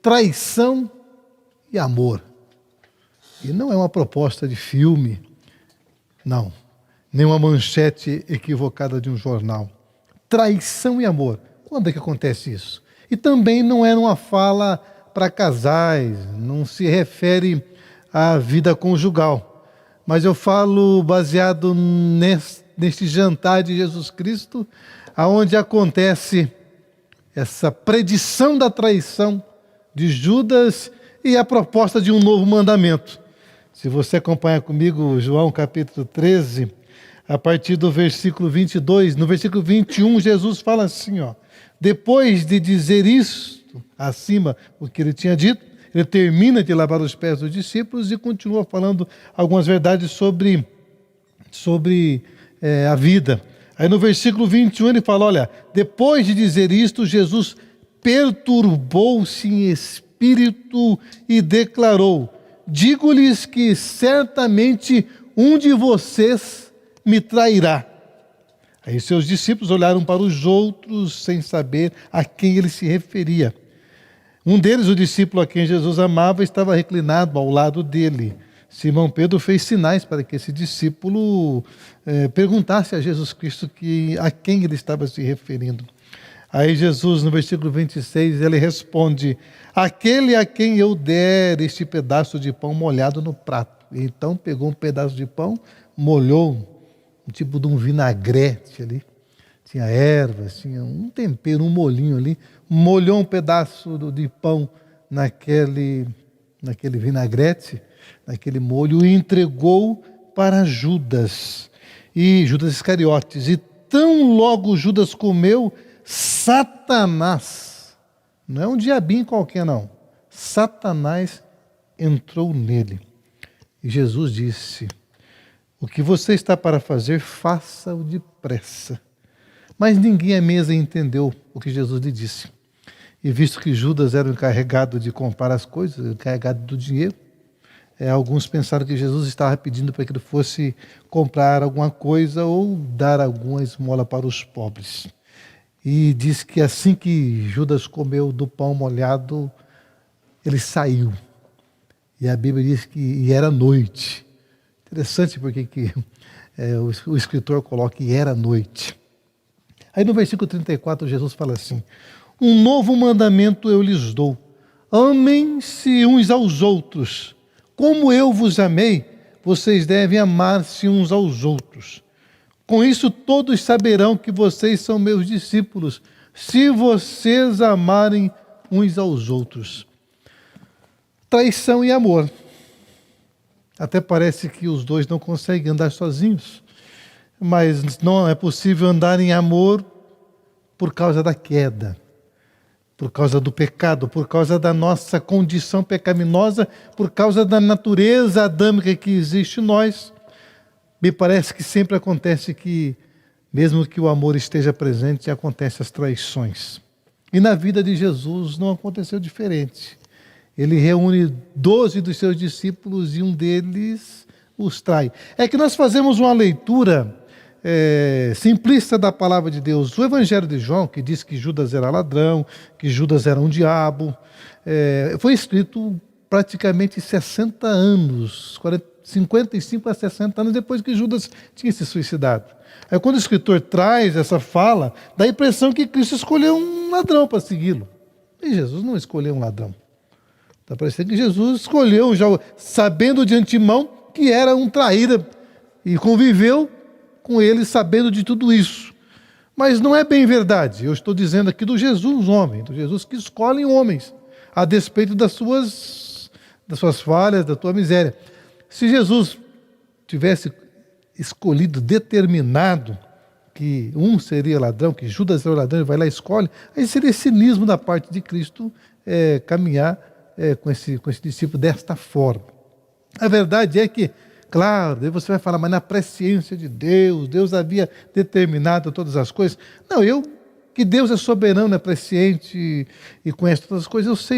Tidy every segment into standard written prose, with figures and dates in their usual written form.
traição e amor. E não é uma proposta de filme, não, nem uma manchete equivocada de um jornal. Traição e amor. Quando é que acontece isso? E também não é uma fala para casais, não se refere à vida conjugal. Mas eu falo baseado neste jantar de Jesus Cristo, aonde acontece essa predição da traição de Judas e a proposta de um novo mandamento. Se você acompanha comigo João capítulo 13, a partir do versículo 22, no versículo 21, Jesus fala assim, depois de dizer isso, acima o que ele tinha dito, ele termina de lavar os pés dos discípulos e continua falando algumas verdades sobre a vida. Aí no versículo 21 ele fala, olha, depois de dizer isto, Jesus perturbou-se em espírito e declarou, digo-lhes que certamente um de vocês me trairá. Aí seus discípulos olharam para os outros sem saber a quem ele se referia. Um deles, o discípulo a quem Jesus amava, estava reclinado ao lado dele. Simão Pedro fez sinais para que esse discípulo perguntasse a Jesus Cristo a quem ele estava se referindo. Aí Jesus, no versículo 26, ele responde, aquele a quem eu der este pedaço de pão molhado no prato. Então pegou um pedaço de pão, molhou, um tipo de um vinagrete ali, tinha ervas, tinha um tempero, um molhinho ali, molhou um pedaço de pão naquele vinagrete, naquele molho, e entregou para Judas Iscariotes. E tão logo Judas comeu, Satanás, não é um diabinho qualquer não, Satanás entrou nele. E Jesus disse, o que você está para fazer, faça-o depressa. Mas ninguém à mesa entendeu o que Jesus lhe disse. E visto que Judas era o encarregado de comprar as coisas, o encarregado do dinheiro, alguns pensaram que Jesus estava pedindo para que ele fosse comprar alguma coisa ou dar alguma esmola para os pobres. E diz que assim que Judas comeu do pão molhado, ele saiu. E a Bíblia diz que era noite. Interessante porque o escritor coloca que era noite. Aí no versículo 34 Jesus fala assim, um novo mandamento eu lhes dou, amem-se uns aos outros, como eu vos amei, vocês devem amar-se uns aos outros. Com isso todos saberão que vocês são meus discípulos, se vocês amarem uns aos outros. Traição e amor. Até parece que os dois não conseguem andar sozinhos, mas não é possível andar em amor por causa da queda, por causa do pecado, por causa da nossa condição pecaminosa, por causa da natureza adâmica que existe em nós. Me parece que sempre acontece que, mesmo que o amor esteja presente, acontecem as traições. E na vida de Jesus não aconteceu diferente. Ele reúne 12 dos seus discípulos e um deles os trai. É que nós fazemos uma leitura simplista da palavra de Deus. O Evangelho de João, que diz que Judas era ladrão, que Judas era um diabo, foi escrito praticamente 60 anos, 55 a 60 anos depois que Judas tinha se suicidado. Aí quando o escritor traz essa fala, dá a impressão que Cristo escolheu um ladrão para segui-lo. E Jesus não escolheu um ladrão. Está parecendo que Jesus escolheu, já sabendo de antemão que era um traíra, e conviveu com ele sabendo de tudo isso. Mas não é bem verdade. Eu estou dizendo aqui do Jesus homem, do Jesus que escolhe homens, a despeito das suas falhas, da tua miséria. Se Jesus tivesse escolhido, determinado que um seria ladrão, que Judas era ladrão, ele vai lá e escolhe, aí seria cinismo da parte de Cristo caminhar com esse discípulo desta forma. A verdade é que, claro, daí você vai falar, mas na presciência de Deus, Deus havia determinado todas as coisas. Não, que Deus é soberano, é presciente e conhece todas as coisas,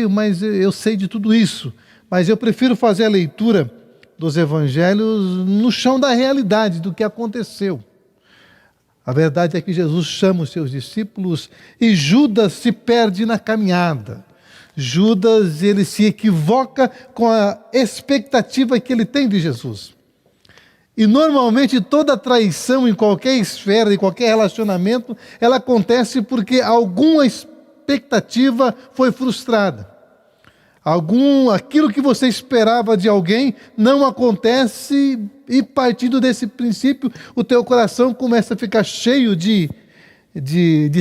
eu sei de tudo isso. Mas eu prefiro fazer a leitura dos evangelhos no chão da realidade, do que aconteceu. A verdade é que Jesus chama os seus discípulos e Judas se perde na caminhada. Judas, ele se equivoca com a expectativa que ele tem de Jesus. E normalmente toda traição em qualquer esfera, em qualquer relacionamento, ela acontece porque alguma expectativa foi frustrada. Aquilo que você esperava de alguém não acontece, e partindo desse princípio, o teu coração começa a ficar cheio de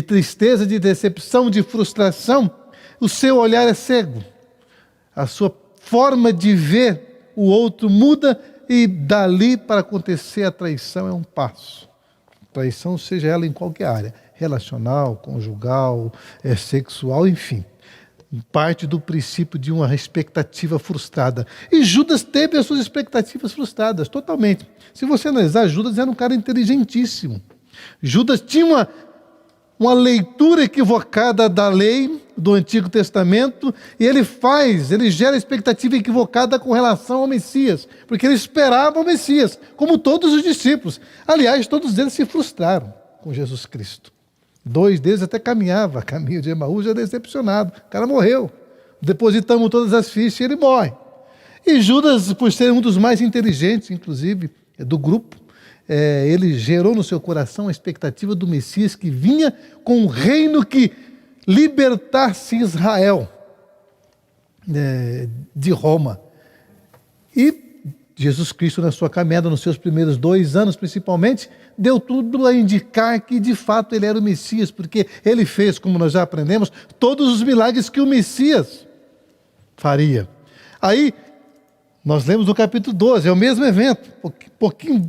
tristeza, de decepção, de frustração. O seu olhar é cego. A sua forma de ver o outro muda, e dali para acontecer a traição é um passo. Traição, seja ela em qualquer área, relacional, conjugal, sexual, enfim. Parte do princípio de uma expectativa frustrada. E Judas teve as suas expectativas frustradas, totalmente. Se você analisar, Judas era um cara inteligentíssimo. Judas tinha uma leitura equivocada da lei do Antigo Testamento, e ele gera expectativa equivocada com relação ao Messias, porque ele esperava o Messias, como todos os discípulos. Aliás, todos eles se frustraram com Jesus Cristo. 2 deles até caminho de Emaús, já decepcionado. O cara morreu. Depositamos todas as fichas e ele morre. E Judas, por ser um dos mais inteligentes, inclusive, do grupo, ele gerou no seu coração a expectativa do Messias que vinha com um reino que libertasse Israel de Roma. E Jesus Cristo, na sua caminhada, nos seus primeiros 2 anos principalmente, deu tudo a indicar que de fato ele era o Messias, porque ele fez, como nós já aprendemos, todos os milagres que o Messias faria. Aí, nós lemos no capítulo 12, é o mesmo evento,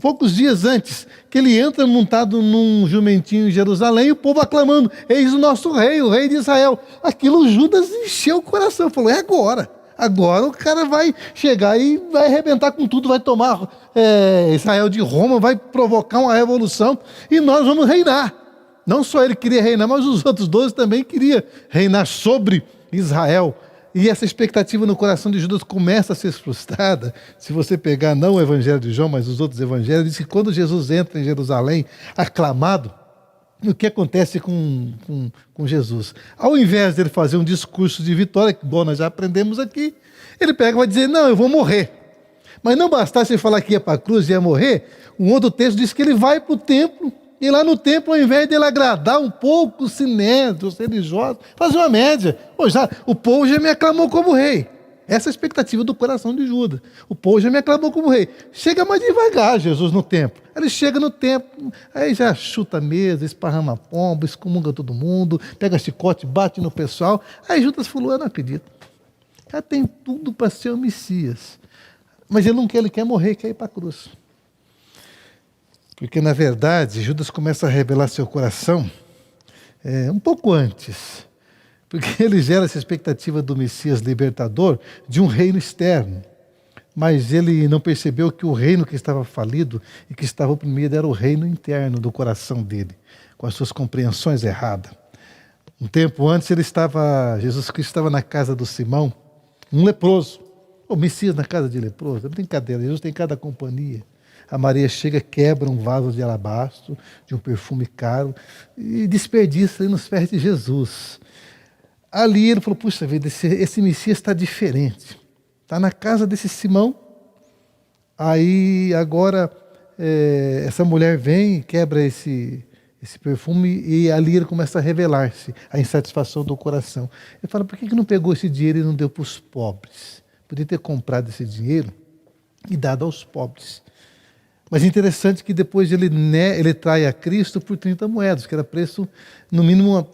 poucos dias antes, que ele entra montado num jumentinho em Jerusalém, e o povo aclamando: eis o nosso rei, o rei de Israel. Aquilo Judas encheu o coração, falou: é agora. Agora o cara vai chegar e vai arrebentar com tudo, vai tomar Israel de Roma, vai provocar uma revolução e nós vamos reinar. Não só ele queria reinar, mas os outros 12 também queriam reinar sobre Israel. E essa expectativa no coração de Judas começa a ser frustrada. Se você pegar não o Evangelho de João, mas os outros evangelhos, diz que quando Jesus entra em Jerusalém, aclamado, o que acontece com Jesus? Ao invés de ele fazer um discurso de vitória, que bom, nós já aprendemos aqui, ele pega e vai dizer: não, eu vou morrer. Mas não bastasse ele falar que ia para a cruz e ia morrer, um outro texto diz que ele vai para o templo, e lá no templo, ao invés de ele agradar um pouco os sinédrios, os religiosos, fazer uma média. O povo já me aclamou como rei. Essa é a expectativa do coração de Judas. O povo já me aclamou como rei. Chega mais devagar, Jesus, no templo. Ele chega no templo, aí já chuta a mesa, esparrama pomba, excomunga todo mundo, pega chicote, bate no pessoal. Aí Judas falou: eu não acredito. Já tem tudo para ser o Messias. Mas ele não quer, ele quer morrer, quer ir para a cruz. Porque, na verdade, Judas começa a revelar seu coração um pouco antes. Porque ele gera essa expectativa do Messias libertador de um reino externo. Mas ele não percebeu que o reino que estava falido e que estava oprimido era o reino interno do coração dele, com as suas compreensões erradas. Um tempo antes, Jesus Cristo estava na casa do Simão, um leproso. O Messias na casa de leproso, é brincadeira, Jesus tem cada companhia. A Maria chega, quebra um vaso de alabastro, de um perfume caro, e desperdiça ali nos pés de Jesus. Ali ele falou: puxa vida, esse Messias está diferente. Está na casa desse Simão. Aí agora essa mulher vem e quebra esse perfume, e ali ele começa a revelar-se a insatisfação do coração. Ele fala: por que não pegou esse dinheiro e não deu para os pobres? Podia ter comprado esse dinheiro e dado aos pobres. Mas é interessante que depois ele trai a Cristo por 30 moedas, que era preço, no mínimo,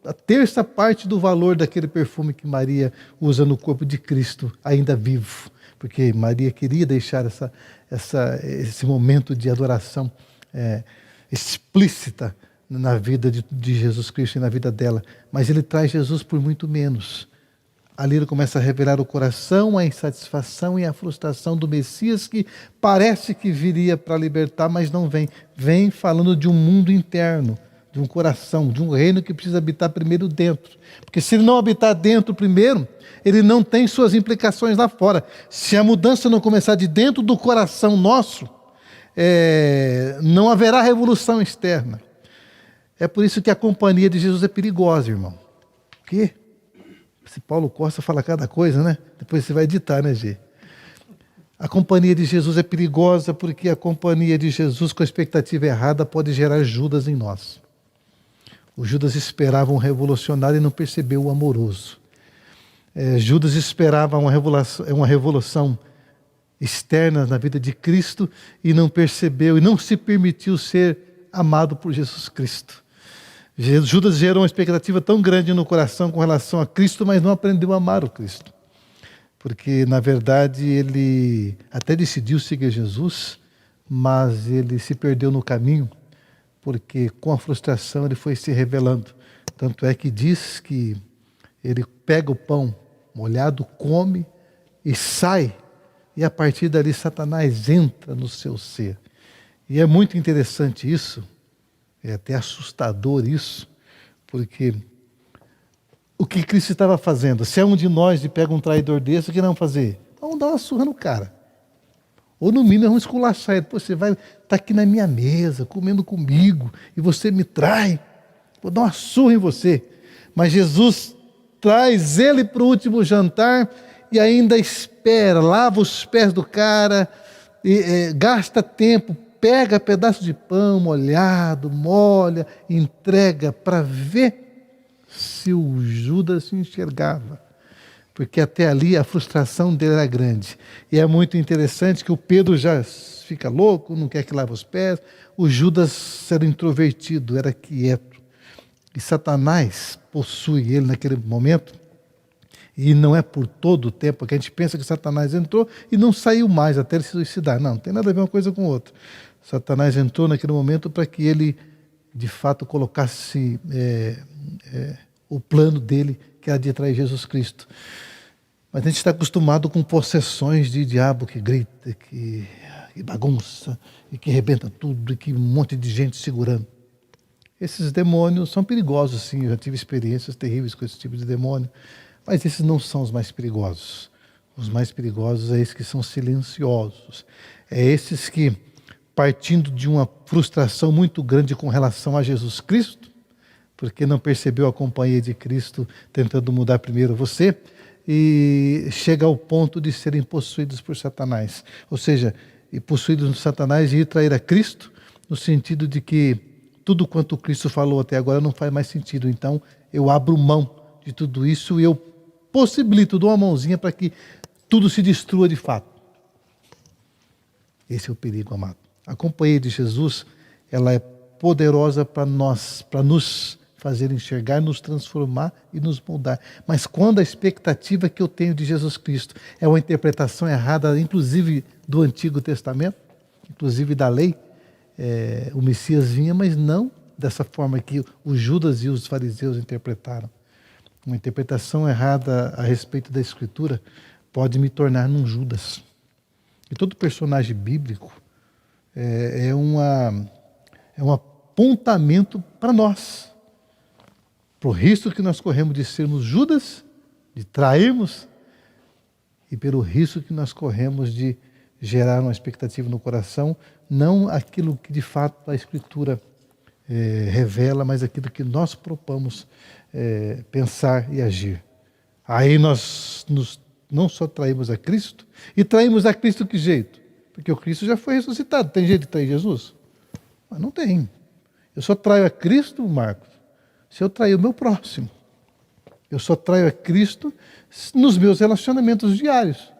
a terça parte do valor daquele perfume que Maria usa no corpo de Cristo, ainda vivo. Porque Maria queria deixar esse momento de adoração explícita na vida de Jesus Cristo e na vida dela. Mas ele traz Jesus por muito menos. Ali ele começa a revelar o coração, a insatisfação e a frustração do Messias, que parece que viria para libertar, mas não vem. Vem falando de um mundo interno, de um coração, de um reino que precisa habitar primeiro dentro. Porque se ele não habitar dentro primeiro, ele não tem suas implicações lá fora. Se a mudança não começar de dentro do coração nosso, não haverá revolução externa. É por isso que a companhia de Jesus é perigosa, irmão. Por quê? Esse Paulo Costa fala cada coisa, né? Depois você vai editar, né, Gê? A companhia de Jesus é perigosa porque a companhia de Jesus com a expectativa errada pode gerar Judas em nós. O Judas esperava um revolucionário e não percebeu o amoroso. Judas esperava uma revolução externa na vida de Cristo e não percebeu e não se permitiu ser amado por Jesus Cristo. Judas gerou uma expectativa tão grande no coração com relação a Cristo, mas não aprendeu a amar o Cristo. Porque, na verdade, ele até decidiu seguir Jesus, mas ele se perdeu no caminho, porque com a frustração ele foi se revelando. Tanto é que diz que ele pega o pão molhado, come e sai, e a partir dali Satanás entra no seu ser. E é muito interessante isso, é até assustador isso, porque o que Cristo estava fazendo? Se é um de nós e pega um traidor desse, o que não fazer? Vamos dar uma surra no cara. Ou no mínimo vamos esculachar ele. Pô, você vai estar aqui na minha mesa, comendo comigo, e você me trai. Vou dar uma surra em você. Mas Jesus traz ele para o último jantar e ainda espera, lava os pés do cara, gasta tempo, pega pedaço de pão molhado, molha, entrega para ver se o Judas se enxergava. Porque até ali a frustração dele era grande. E é muito interessante que o Pedro já fica louco, não quer que lave os pés. O Judas era introvertido, era quieto. E Satanás possui ele naquele momento. E não é por todo o tempo que a gente pensa que Satanás entrou e não saiu mais até ele se suicidar. Não tem nada a ver uma coisa com outra. Satanás entrou naquele momento para que ele, de fato, colocasse o plano dele, que era de trair Jesus Cristo. Mas a gente está acostumado com possessões de diabo que grita, que bagunça, e que rebenta tudo, e que um monte de gente segurando. Esses demônios são perigosos, sim. Eu já tive experiências terríveis com esse tipo de demônio. Mas esses não são os mais perigosos. Os mais perigosos é esses que são silenciosos. É esses que, partindo de uma frustração muito grande com relação a Jesus Cristo, porque não percebeu a companhia de Cristo tentando mudar primeiro você, e chega ao ponto de serem possuídos por Satanás. Ou seja, possuídos por Satanás e ir trair a Cristo, no sentido de que tudo quanto Cristo falou até agora não faz mais sentido. Então, eu abro mão de tudo isso e eu possibilito, dou uma mãozinha para que tudo se destrua de fato. Esse é o perigo, amado. A companhia de Jesus, ela é poderosa para nós, para nos fazer enxergar, nos transformar e nos moldar. Mas quando a expectativa que eu tenho de Jesus Cristo é uma interpretação errada, inclusive do Antigo Testamento, inclusive da lei, o Messias vinha, mas não dessa forma que os Judas e os fariseus interpretaram. Uma interpretação errada a respeito da Escritura pode me tornar num Judas. E todo personagem bíblico é um apontamento para nós, para o risco que nós corremos de sermos Judas, de trairmos, e pelo risco que nós corremos de gerar uma expectativa no coração, não aquilo que de fato a Escritura revela, mas aquilo que nós propomos pensar e agir. Aí nós não só traímos a Cristo, e traímos a Cristo que jeito? Porque o Cristo já foi ressuscitado. Tem jeito de trair Jesus? Mas não tem. Eu só traio a Cristo, Marcos, se eu trair o meu próximo. Eu só traio a Cristo nos meus relacionamentos diários.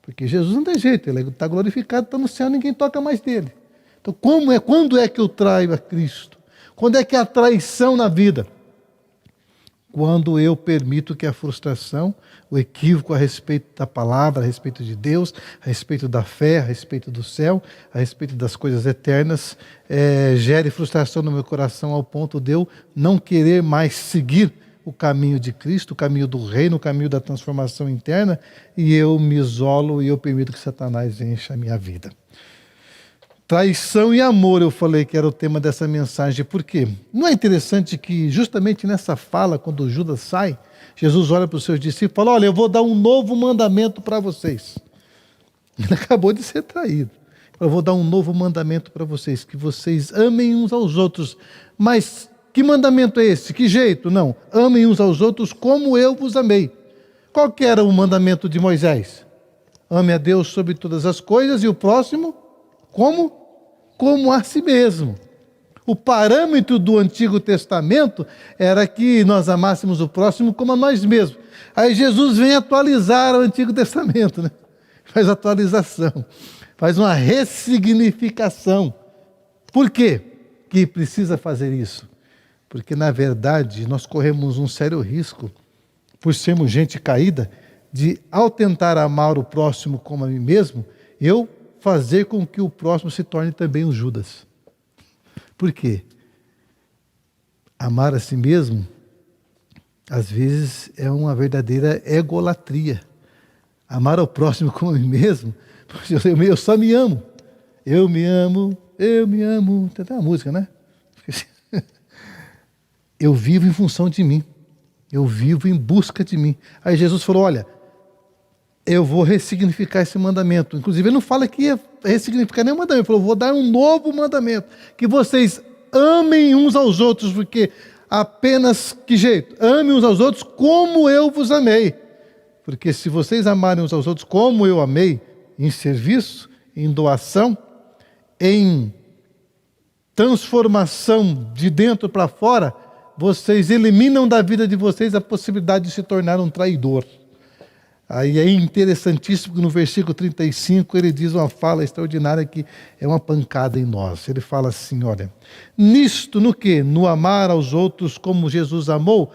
Porque Jesus não tem jeito, ele está glorificado, está no céu, ninguém toca mais dele. Então, quando é que eu traio a Cristo? Quando é que é a traição na vida? Quando eu permito que a frustração, o equívoco a respeito da palavra, a respeito de Deus, a respeito da fé, a respeito do céu, a respeito das coisas eternas, gere frustração no meu coração ao ponto de eu não querer mais seguir o caminho de Cristo, o caminho do reino, o caminho da transformação interna, e eu me isolo e eu permito que Satanás encha a minha vida. Traição e amor, eu falei que era o tema dessa mensagem. Por quê? Não é interessante que justamente nessa fala, quando Judas sai, Jesus olha para os seus discípulos e fala: olha, eu vou dar um novo mandamento para vocês. Ele acabou de ser traído. Eu vou dar um novo mandamento para vocês, que vocês amem uns aos outros. Mas Que mandamento é esse? Que jeito? Não. Amem uns aos outros como eu vos amei. Qual que era o mandamento de Moisés? Ame a Deus sobre todas as coisas e o próximo como? Como a si mesmo. O parâmetro do Antigo Testamento era que nós amássemos o próximo como a nós mesmos. Aí Jesus vem atualizar o Antigo Testamento, né? Faz atualização, faz uma ressignificação. Por quê que precisa fazer isso? Porque, na verdade, nós corremos um sério risco, por sermos gente caída, de, ao tentar amar o próximo como a mim mesmo, eu fazer com que o próximo se torne também um Judas. Por quê? Amar a si mesmo, às vezes, é uma verdadeira egolatria. Amar ao próximo como a mim mesmo, eu só me amo. Eu me amo. Tem até uma música, né? Eu vivo em função de mim. Eu vivo em busca de mim. Aí Jesus falou, olha, eu vou ressignificar esse mandamento. Inclusive, ele não fala que ia ressignificar nenhum mandamento. Ele falou, vou dar um novo mandamento. Que vocês amem uns aos outros, porque apenas, que jeito? Amem uns aos outros como eu vos amei. Porque se vocês amarem uns aos outros como eu amei, em serviço, em doação, em transformação de dentro para fora, vocês eliminam da vida de vocês a possibilidade de se tornar um traidor. Aí é interessantíssimo que no versículo 35 ele diz uma fala extraordinária que é uma pancada em nós. Ele fala assim, olha, nisto, no quê? No amar aos outros como Jesus amou,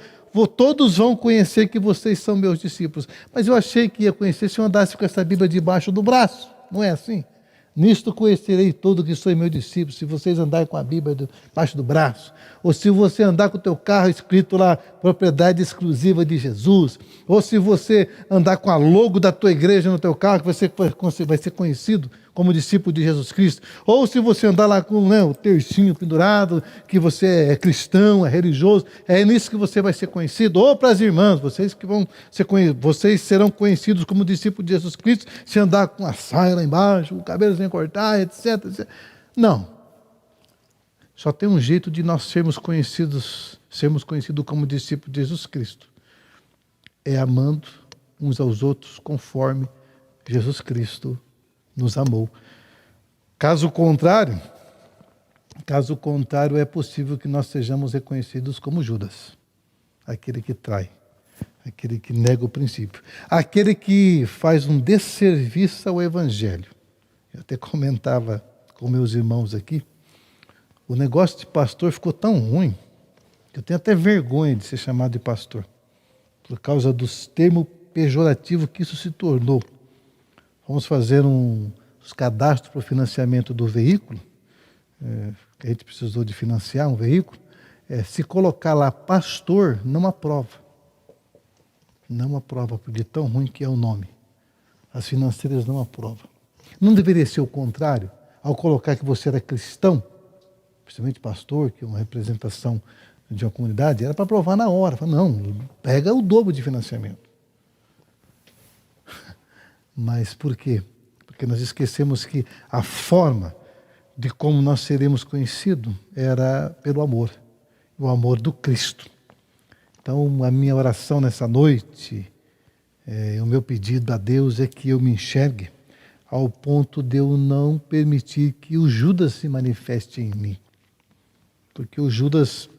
todos vão conhecer que vocês são meus discípulos. Mas eu achei que ia conhecer se eu andasse com essa Bíblia debaixo do braço. Não é assim? Nisto conhecerei todo que sou meu discípulo, se vocês andarem com a Bíblia debaixo do braço, ou se você andar com o teu carro escrito lá, propriedade exclusiva de Jesus, ou se você andar com a logo da tua igreja no teu carro, que você vai ser conhecido como discípulo de Jesus Cristo, ou se você andar lá com, né, o tercinho pendurado, que você é cristão, é religioso, é nisso que você vai ser conhecido, ou para as irmãs, vocês vocês serão conhecidos como discípulos de Jesus Cristo, se andar com a saia lá embaixo, o cabelo sem cortar, etc, etc. Não. Só tem um jeito de nós sermos conhecidos como discípulos de Jesus Cristo. É amando uns aos outros conforme Jesus Cristo nos amou. Caso contrário, é possível que nós sejamos reconhecidos como Judas, aquele que trai, aquele que nega o princípio, aquele que faz um desserviço ao Evangelho. Eu até comentava com meus irmãos aqui, o negócio de pastor ficou tão ruim, que eu tenho até vergonha de ser chamado de pastor, por causa dos termos pejorativos que isso se tornou. Vamos fazer os cadastros para o financiamento do veículo, que a gente precisou de financiar um veículo. Se colocar lá pastor, não aprova. Não aprova, porque tão ruim que é o nome. As financeiras não aprovam. Não deveria ser o contrário? Ao colocar que você era cristão, principalmente pastor, que é uma representação de uma comunidade, era para aprovar na hora. Fala, não, pega o dobro de financiamento. Mas por quê? Porque nós esquecemos que a forma de como nós seremos conhecidos era pelo amor, o amor do Cristo. Então, a minha oração nessa noite, o meu pedido a Deus é que eu me enxergue ao ponto de eu não permitir que o Judas se manifeste em mim. Porque o Judas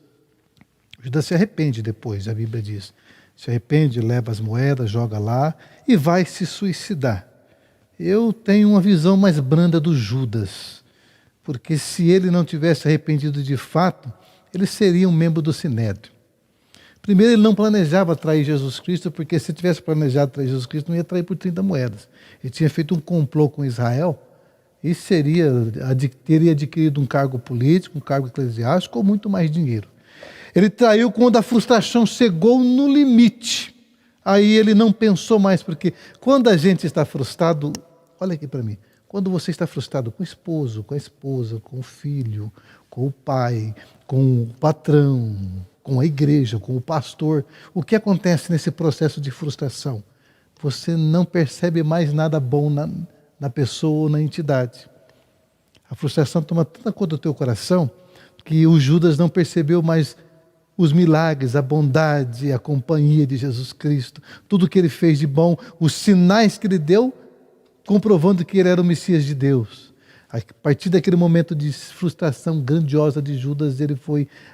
se arrepende depois, a Bíblia diz. Se arrepende, leva as moedas, joga lá e vai se suicidar. Eu tenho uma visão mais branda do Judas, porque se ele não tivesse arrependido de fato, ele seria um membro do Sinédrio. Primeiro, ele não planejava trair Jesus Cristo, porque se tivesse planejado trair Jesus Cristo, não ia trair por 30 moedas. Ele tinha feito um complô com Israel e teria adquirido um cargo político, um cargo eclesiástico ou muito mais dinheiro. Ele traiu quando a frustração chegou no limite. Aí ele não pensou mais, porque quando a gente está frustrado, olha aqui para mim, quando você está frustrado com o esposo, com a esposa, com o filho, com o pai, com o patrão, com a igreja, com o pastor, o que acontece nesse processo de frustração? Você não percebe mais nada bom na pessoa ou na entidade. A frustração toma tanta conta do teu coração que o Judas não percebeu mais os milagres, a bondade, a companhia de Jesus Cristo, tudo que ele fez de bom, os sinais que ele deu, comprovando que ele era o Messias de Deus. A partir daquele momento de frustração grandiosa de Judas,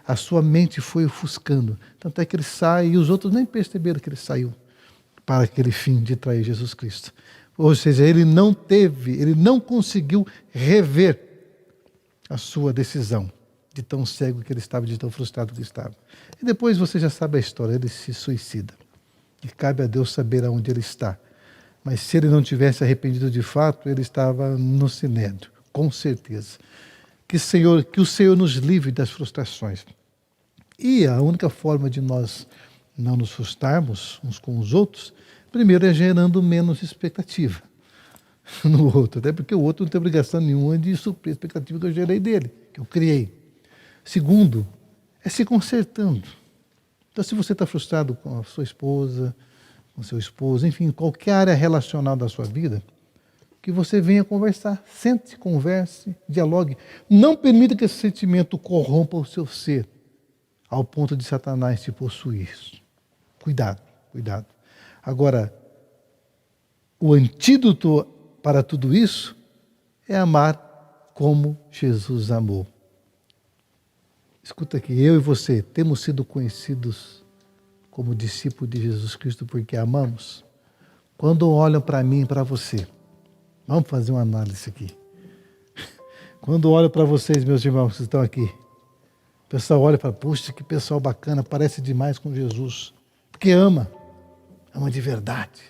a sua mente foi ofuscando. Tanto é que ele sai e os outros nem perceberam que ele saiu para aquele fim de trair Jesus Cristo. Ou seja, ele não conseguiu rever a sua decisão, de tão cego que ele estava, de tão frustrado que estava. E depois você já sabe a história, ele se suicida. E cabe a Deus saber aonde ele está. Mas se ele não tivesse arrependido de fato, ele estava no sinédrio, com certeza. Que o Senhor nos livre das frustrações. E a única forma de nós não nos frustrarmos uns com os outros, primeiro é gerando menos expectativa no outro, até porque o outro não tem obrigação nenhuma de suprir a expectativa que eu gerei dele, que eu criei. Segundo, é se consertando. Então, se você está frustrado com a sua esposa, com seu esposo, enfim, qualquer área relacional da sua vida, que você venha conversar. Sente, converse, dialogue. Não permita que esse sentimento corrompa o seu ser, ao ponto de Satanás te possuir. Cuidado, cuidado. Agora, o antídoto para tudo isso é amar como Jesus amou. Escuta aqui, eu e você temos sido conhecidos como discípulos de Jesus Cristo porque amamos? Quando olham para mim e para você, vamos fazer uma análise aqui. Quando olham para vocês, meus irmãos que estão aqui, o pessoal olha e fala, puxa, que pessoal bacana, parece demais com Jesus. Porque ama de verdade.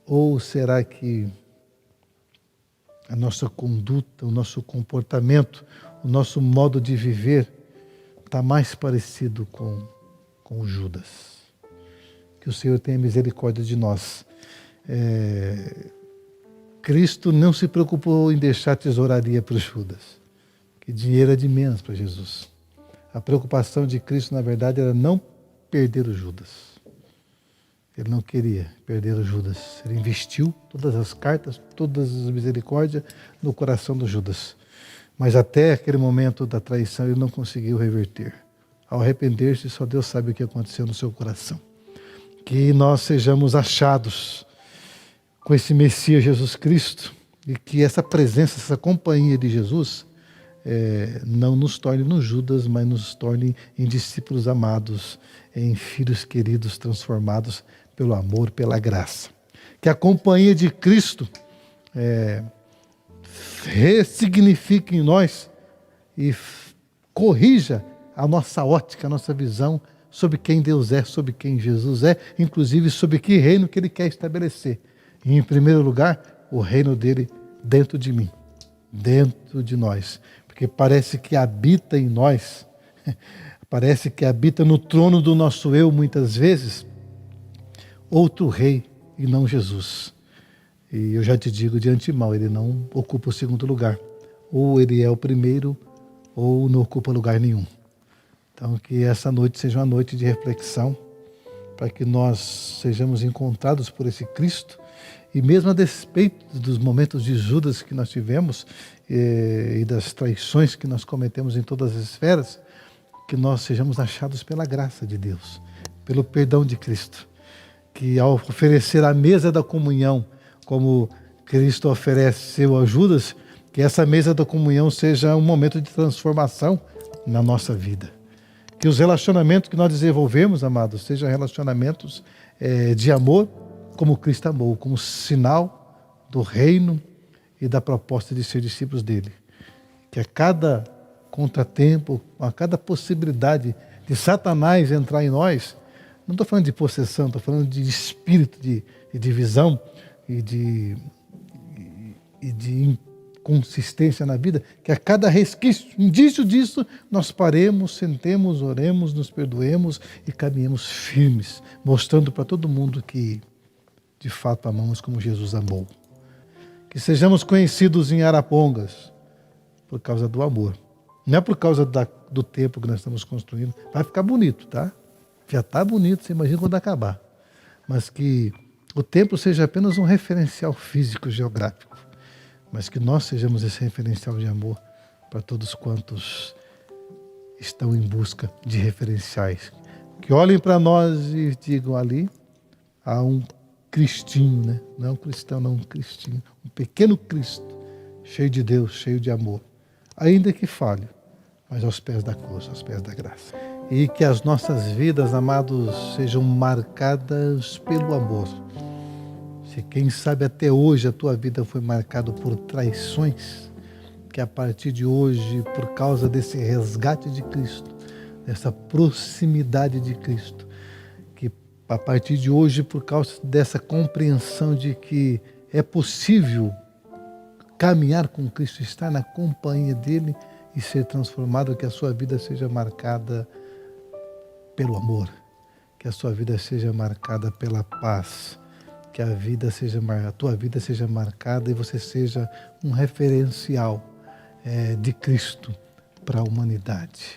Ou será que a nossa conduta, o nosso comportamento, o nosso modo de viver está mais parecido com Judas? Que o Senhor tenha misericórdia de nós. Cristo não se preocupou em deixar tesouraria para os Judas, que dinheiro é de menos para Jesus. A preocupação de Cristo, na verdade, era não perder o Judas. Ele não queria perder o Judas. Ele investiu todas as cartas, todas as misericórdias no coração do Judas. Mas até aquele momento da traição ele não conseguiu reverter. Ao arrepender-se, só Deus sabe o que aconteceu no seu coração. Que nós sejamos achados com esse Messias Jesus Cristo e que essa presença, essa companhia de Jesus não nos torne no Judas, mas nos torne em discípulos amados, em filhos queridos transformados pelo amor, pela graça. Que a companhia de Cristo ressignifique em nós e corrija a nossa ótica, a nossa visão sobre quem Deus é, sobre quem Jesus é, inclusive sobre que reino que Ele quer estabelecer. E, em primeiro lugar, o reino dele dentro de mim, dentro de nós. Porque parece que habita em nós, parece que habita no trono do nosso eu, muitas vezes, outro rei e não Jesus. E eu já te digo de antemão, ele não ocupa o segundo lugar. Ou ele é o primeiro, ou não ocupa lugar nenhum. Então que essa noite seja uma noite de reflexão, para que nós sejamos encontrados por esse Cristo, e mesmo a despeito dos momentos de Judas que nós tivemos, e das traições que nós cometemos em todas as esferas, que nós sejamos achados pela graça de Deus, pelo perdão de Cristo. Que ao oferecer a mesa da comunhão, como Cristo ofereceu a Judas, que essa mesa da comunhão seja um momento de transformação na nossa vida. Que os relacionamentos que nós desenvolvemos, amados, sejam relacionamentos de amor, como Cristo amou, como sinal do reino e da proposta de ser discípulos dele. Que a cada contratempo, a cada possibilidade de Satanás entrar em nós, não estou falando de possessão, estou falando de espírito, de divisão e de inconsistência na vida, que a cada resquício, indício disso, nós paremos, sentemos, oremos, nos perdoemos e caminhemos firmes, mostrando para todo mundo que de fato amamos como Jesus amou. Que sejamos conhecidos em Arapongas por causa do amor. Não é por causa do templo que nós estamos construindo. Vai ficar bonito, tá? Já está bonito, você imagina quando acabar. Mas que o templo seja apenas um referencial físico, geográfico. Mas que nós sejamos esse referencial de amor para todos quantos estão em busca de referenciais. Que olhem para nós e digam: ali há um cristinho, né? Não um cristão, não um cristinho. Um pequeno Cristo, cheio de Deus, cheio de amor. Ainda que falhe, mas aos pés da cruz, aos pés da graça. E que as nossas vidas, amados, sejam marcadas pelo amor. Se quem sabe até hoje a tua vida foi marcada por traições, que a partir de hoje, por causa desse resgate de Cristo, dessa proximidade de Cristo, que a partir de hoje, por causa dessa compreensão de que é possível caminhar com Cristo, estar na companhia dele e ser transformado, que a sua vida seja marcada pelo amor, que a sua vida seja marcada pela paz, que a tua vida seja marcada e você seja um referencial de Cristo para a humanidade.